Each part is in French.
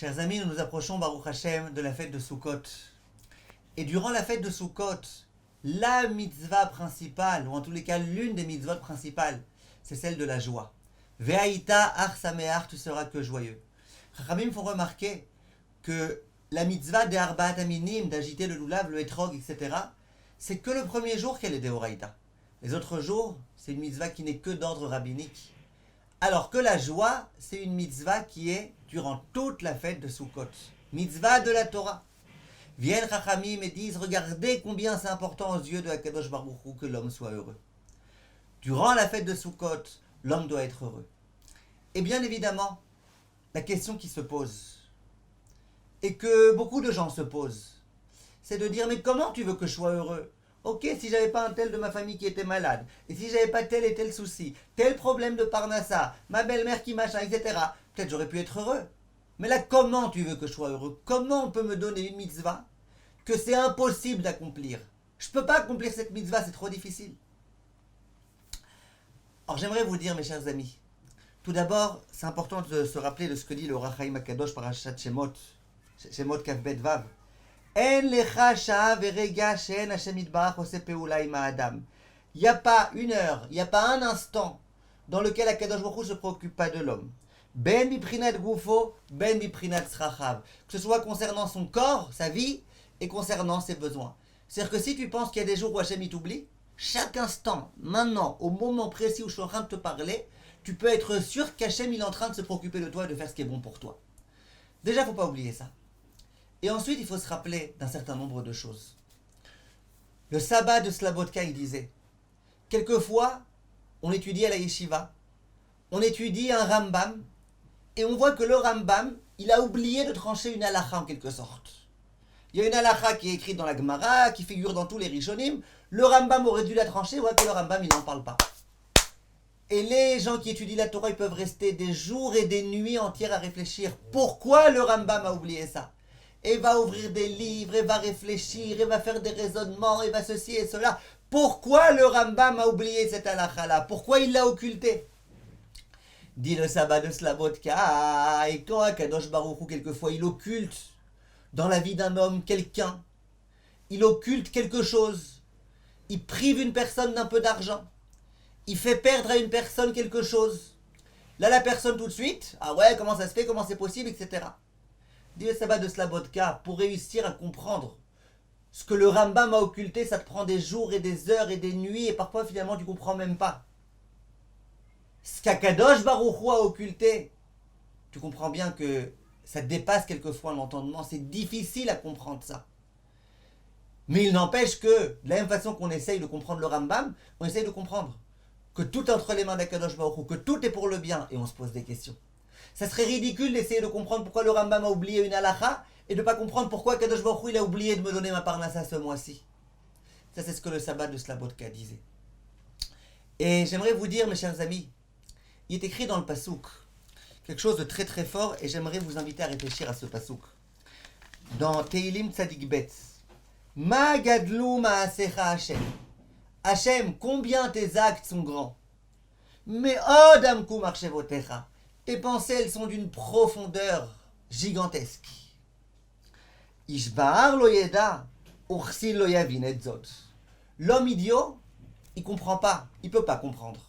Chers amis, nous nous approchons, Baruch Hashem, de la fête de Sukkot. Et durant la fête de Sukkot, la mitzvah principale, ou en tous les cas l'une des mitzvot principales, c'est celle de la joie. Ve'aïta ar sameach, tu seras que joyeux. Chachamim font remarquer que la mitzvah des Arba'at Aminim, d'agiter le lulav, le etrog, etc., c'est que le premier jour qu'elle est déoraïta. Les autres jours, c'est une mitzvah qui n'est que d'ordre rabbinique. Alors que la joie, c'est une mitzvah qui est durant toute la fête de Sukkot. Mitzvah de la Torah. Viennent Chachamim et disent, regardez combien c'est important aux yeux de Akadosh Baruch Hu que l'homme soit heureux. Durant la fête de Sukkot, l'homme doit être heureux. Et bien évidemment, la question qui se pose, et que beaucoup de gens se posent, c'est de dire, mais comment tu veux que je sois heureux ? Ok, si j'avais pas un tel de ma famille qui était malade, et si j'avais pas tel et tel souci, tel problème de Parnassa, ma belle-mère qui machin, etc., peut-être j'aurais pu être heureux. Mais là, comment tu veux que je sois heureux ? Comment on peut me donner une mitzvah que c'est impossible d'accomplir ? Je peux pas accomplir cette mitzvah, c'est trop difficile. Alors j'aimerais vous dire, mes chers amis, tout d'abord, c'est important de se rappeler de ce que dit le Ohr HaChaim HaKadosh Parashat Shemot, Shemot Kaf Bet Vav. Il n'y a pas une heure, il n'y a pas un instant dans lequel Akadosh Baruch Hu ne se préoccupe pas de l'homme. Ben biprinat gufo, ben biprinat tzrachav. Que ce soit concernant son corps, sa vie, et concernant ses besoins. C'est-à-dire que si tu penses qu'il y a des jours où Hachem il t'oublie, chaque instant, maintenant, au moment précis où je suis en train de te parler, tu peux être sûr qu'Hachem il est en train de se préoccuper de toi et de faire ce qui est bon pour toi. Déjà, il ne faut pas oublier ça. Et ensuite, il faut se rappeler d'un certain nombre de choses. Le sabbat de Slabotka, il disait, quelquefois, on étudie à la yeshiva, on étudie un Rambam, et on voit que le Rambam, il a oublié de trancher une halakha en quelque sorte. Il y a une halakha qui est écrite dans la Gemara, qui figure dans tous les Rishonim, le Rambam aurait dû la trancher, on voit que le Rambam, il n'en parle pas. Et les gens qui étudient la Torah, ils peuvent rester des jours et des nuits entières à réfléchir. Pourquoi le Rambam a oublié ça ? Et va ouvrir des livres, et va réfléchir, et va faire des raisonnements, et va ceci et cela. Pourquoi le Rambam a oublié cette halakha-là ? Pourquoi il l'a occulté ? Dit le sabbat de Slabotka, et quand Akadosh Baruch Hu, quelquefois, il occulte dans la vie d'un homme quelqu'un, il occulte quelque chose, il prive une personne d'un peu d'argent, il fait perdre à une personne quelque chose. Là, la personne tout de suite, ah ouais, comment ça se fait, comment c'est possible, etc. Dit le sabbat de Slabotka, pour réussir à comprendre ce que le Rambam a occulté, ça te prend des jours et des heures et des nuits, et parfois finalement tu comprends même pas. Ce qu'Akadosh Baruch Hu a occulté, tu comprends bien que ça dépasse quelquefois l'entendement, c'est difficile à comprendre ça. Mais il n'empêche que, de la même façon qu'on essaye de comprendre le Rambam, on essaye de comprendre que tout est entre les mains d'Akadosh Baruch Hu, que tout est pour le bien, et on se pose des questions. Ça serait ridicule d'essayer de comprendre pourquoi le Rambam a oublié une halakha et de ne pas comprendre pourquoi Kadosh Baruch Hu il a oublié de me donner ma parnassa ce mois-ci. Ça, c'est ce que le sabbat de Slabotka disait. Et j'aimerais vous dire, mes chers amis, il est écrit dans le pasouk quelque chose de très très fort et j'aimerais vous inviter à réfléchir à ce pasouk. Dans Teilim Tzadik Bet, Ma gadlu ma'asecha Hashem. Hashem, combien tes actes sont grands. Mais od amku marchevotecha. Tes pensées, elles sont d'une profondeur gigantesque. Ishbar lo yeda, ursil lo yavin et zot. L'homme idiot, il comprend pas, il peut pas comprendre.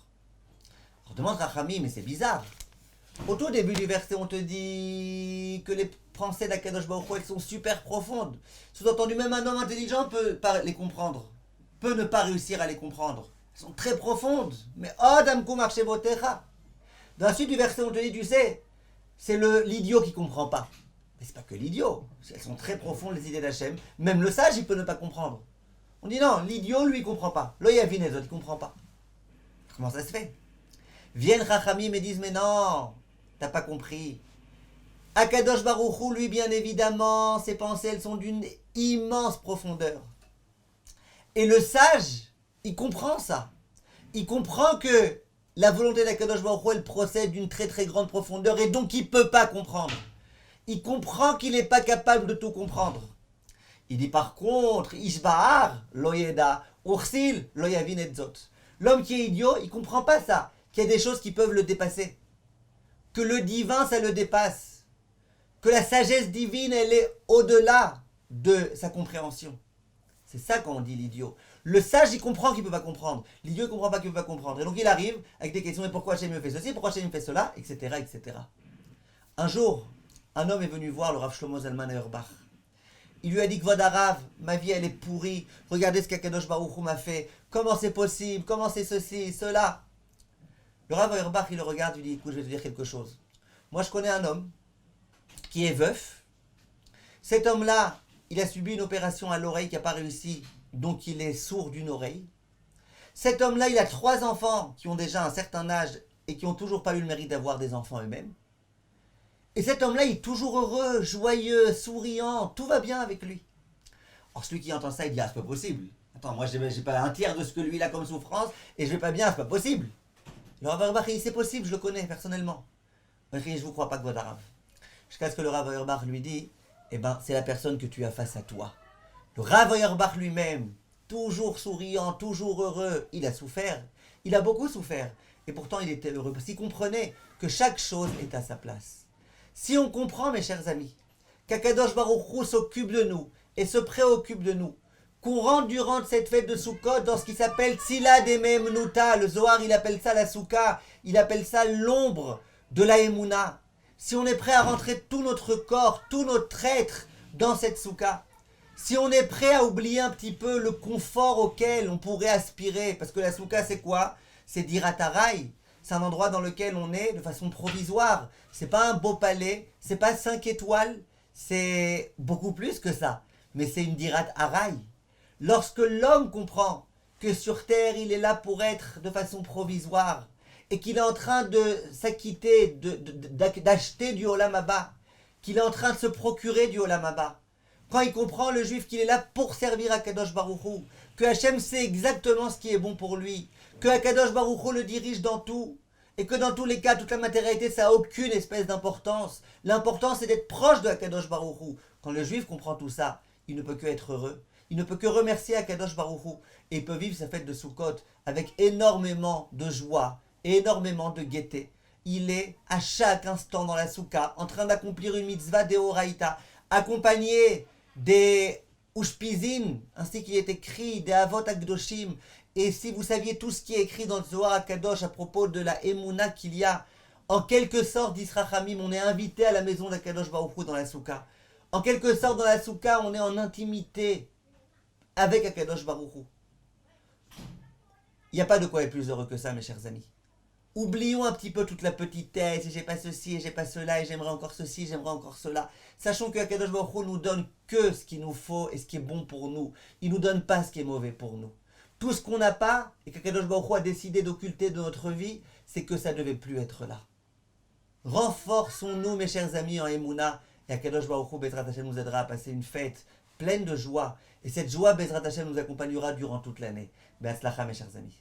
On demande Rachamim, mais c'est bizarre. Au tout début du verset, on te dit que les pensées d'Akadosh Baruch Hu, elles sont super profondes. Sous-entendu, même un homme intelligent peut pas les comprendre, peut ne pas réussir à les comprendre. Elles sont très profondes. Mais od amku marchevotecha. Dans la suite du verset, on te dit, tu sais, c'est l'idiot qui ne comprend pas. Mais c'est pas que l'idiot. Elles sont très profondes, les idées d'Hachem. Même le sage, il peut ne pas comprendre. On dit non, l'idiot, lui, il ne comprend pas. Lo yavin ezot, il ne comprend pas. Comment ça se fait ? Viennent Chachamim et disent, mais non, t'as pas compris. Akadosh Baruch Hu, lui, bien évidemment, ses pensées, elles sont d'une immense profondeur. Et le sage, il comprend ça. Il comprend que la volonté d'Akadosh Baruch Hu, elle procède d'une très très grande profondeur et donc il ne peut pas comprendre. Il comprend qu'il n'est pas capable de tout comprendre. Il dit par contre, Ishbahar, loyeda, ursil, loyavin et zot. L'homme qui est idiot, il ne comprend pas ça, qu'il y a des choses qui peuvent le dépasser. Que le divin, ça le dépasse. que la sagesse divine, elle est au-delà de sa compréhension. C'est ça quand on dit l'idiot. Le sage, il comprend qu'il ne peut pas comprendre. L'idiot, il ne comprend pas qu'il ne peut pas comprendre. Et donc il arrive avec des questions, mais pourquoi Hachem me fait ceci, pourquoi Hachem me fait cela, etc., etc. Un jour, un homme est venu voir le Rav Shlomo Zalman Auerbach. Il lui a dit que Vodarav, ma vie elle est pourrie, regardez ce qu'Akadosh Baruch Hu m'a fait, comment c'est possible, comment c'est ceci, cela. Le Rav Auerbach, il le regarde, il lui dit, écoute, je vais te dire quelque chose. Moi je connais un homme qui est veuf. Cet homme-là, il a subi une opération à l'oreille qui n'a pas réussi, donc il est sourd d'une oreille. Cet homme-là, il a 3 enfants qui ont déjà un certain âge et qui n'ont toujours pas eu le mérite d'avoir des enfants eux-mêmes. Et cet homme-là, il est toujours heureux, joyeux, souriant, tout va bien avec lui. Or, celui qui entend ça, il dit, ah, c'est pas possible. Attends, moi, j'ai pas un tiers de ce que lui, il a comme souffrance, et je vais pas bien, c'est pas possible. Le Rav Auerbach, il dit, c'est possible, je le connais personnellement. Il dit, je vous crois pas que votre Rav. Jusqu'à ce que le Rav Auerbach lui dit, eh ben, c'est la personne que tu as face à toi. Le Rav Auerbach lui-même, toujours souriant, toujours heureux, il a souffert. Il a beaucoup souffert. Et pourtant, il était heureux, parce qu'il comprenait que chaque chose est à sa place. Si on comprend, mes chers amis, qu'Akadosh Baruch Hu s'occupe de nous et se préoccupe de nous, qu'on rentre durant cette fête de Sukkot dans ce qui s'appelle Tzila Dememnuta, le Zohar il appelle ça la Souka, il appelle ça l'ombre de la Emouna. Si on est prêt à rentrer tout notre corps, tout notre être dans cette Souka, si on est prêt à oublier un petit peu le confort auquel on pourrait aspirer, parce que la Souka c'est quoi? C'est Diratarai. C'est un endroit dans lequel on est de façon provisoire. C'est pas un beau palais, c'est pas 5 étoiles, c'est beaucoup plus que ça. Mais c'est une dirat haraï. Lorsque l'homme comprend que sur terre il est là pour être de façon provisoire et qu'il est en train de s'acquitter, d'acheter du Olam Haba, qu'il est en train de se procurer du Olam Haba, quand il comprend le juif qu'il est là pour servir à Kadosh Baruch Hu, que Hachem sait exactement ce qui est bon pour lui, que Akadosh Baruch Hu le dirige dans tout, et que dans tous les cas, toute la matérialité, ça n'a aucune espèce d'importance. L'important, c'est d'être proche de Akadosh Baruch Hu. Quand le juif comprend tout ça, il ne peut que être heureux. Il ne peut que remercier Akadosh Baruch Hu. Et il peut vivre sa fête de Sukkot avec énormément de joie, et énormément de gaieté. Il est à chaque instant dans la Souka, en train d'accomplir une mitzvah d'Eoraïta, accompagné des Ushpizin, ainsi qu'il est écrit, des Avot Akdoshim. Et si vous saviez tout ce qui est écrit dans le Zohar HaKadosh à propos de la Emouna qu'il y a, en quelque sorte, d'Israchamim, on est invité à la maison d'Akadosh Baruch Hu dans la Souka. En quelque sorte, dans la Souka, on est en intimité avec Akadosh Baruch Hu. Il n'y a pas de quoi être plus heureux que ça, mes chers amis. Oublions un petit peu toute la petitesse, et j'ai pas ceci, et j'ai pas cela, et j'aimerais encore ceci, j'aimerais encore cela. Sachons que Akadosh Baruch Hu nous donne que ce qu'il nous faut et ce qui est bon pour nous. Il nous donne pas ce qui est mauvais pour nous. Tout ce qu'on n'a pas, et qu'Akadosh Baruch Hu a décidé d'occulter de notre vie, c'est que ça ne devait plus être là. Renforçons-nous, mes chers amis, en Emouna, et Akadosh Baruch Hu, Bezrat Hashem, nous aidera à passer une fête pleine de joie. Et cette joie, Bezrat Hashem, nous accompagnera durant toute l'année. Be'atzlacha, mes chers amis.